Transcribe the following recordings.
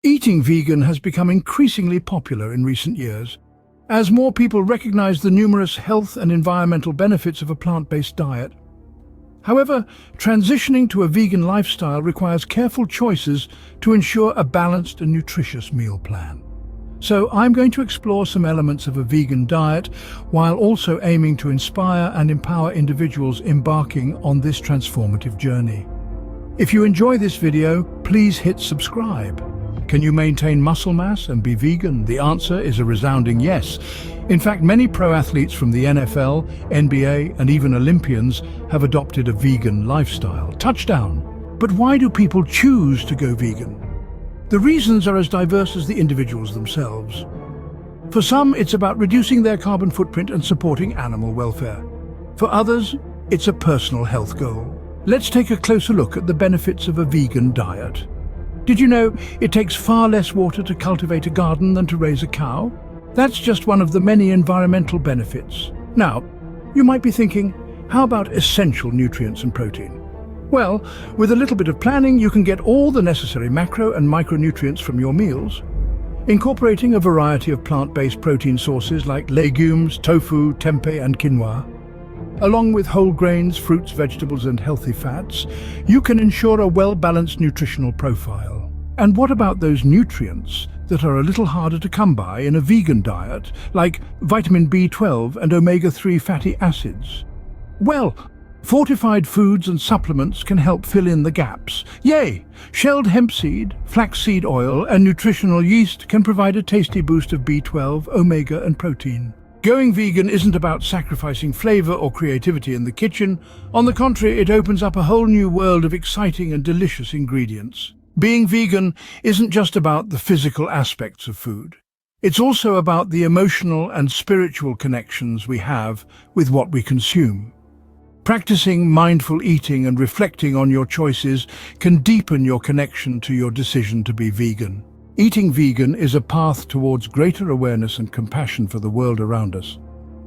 Eating vegan has become increasingly popular in recent years, as more people recognize the numerous health and environmental benefits of a plant-based diet. However, transitioning to a vegan lifestyle requires careful choices to ensure a balanced and nutritious meal plan. So I'm going to explore some elements of a vegan diet while also aiming to inspire and empower individuals embarking on this transformative journey. If you enjoy this video, please hit subscribe. Can you maintain muscle mass and be vegan? The answer is a resounding yes. In fact, many pro athletes from the NFL, NBA, and even Olympians have adopted a vegan lifestyle. Touchdown! But why do people choose to go vegan? The reasons are as diverse as the individuals themselves. For some, it's about reducing their carbon footprint and supporting animal welfare. For others, it's a personal health goal. Let's take a closer look at the benefits of a vegan diet. Did you know it takes far less water to cultivate a garden than to raise a cow? That's just one of the many environmental benefits. Now, you might be thinking, how about essential nutrients and protein? Well, with a little bit of planning, you can get all the necessary macro and micronutrients from your meals. Incorporating a variety of plant-based protein sources like legumes, tofu, tempeh, and quinoa, along with whole grains, fruits, vegetables, and healthy fats, you can ensure a well-balanced nutritional profile. And what about those nutrients that are a little harder to come by in a vegan diet, like vitamin B12 and omega-3 fatty acids? Well, fortified foods and supplements can help fill in the gaps. Yay! Shelled hemp seed, flaxseed oil, and nutritional yeast can provide a tasty boost of B12, omega, and protein. Going vegan isn't about sacrificing flavor or creativity in the kitchen. On the contrary, it opens up a whole new world of exciting and delicious ingredients. Being vegan isn't just about the physical aspects of food. It's also about the emotional and spiritual connections we have with what we consume. Practicing mindful eating and reflecting on your choices can deepen your connection to your decision to be vegan. Eating vegan is a path towards greater awareness and compassion for the world around us.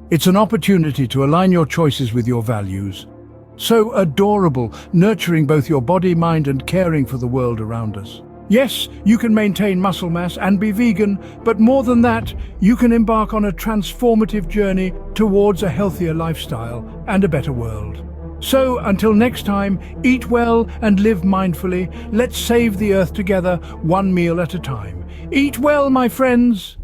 It's an opportunity to align your choices with your values. So adorable, nurturing both your body, mind, and caring for the world around us. Yes, you can maintain muscle mass and be vegan, but more than that, you can embark on a transformative journey towards a healthier lifestyle and a better world. So, until next time, eat well and live mindfully. Let's save the earth together, one meal at a time. Eat well, my friends!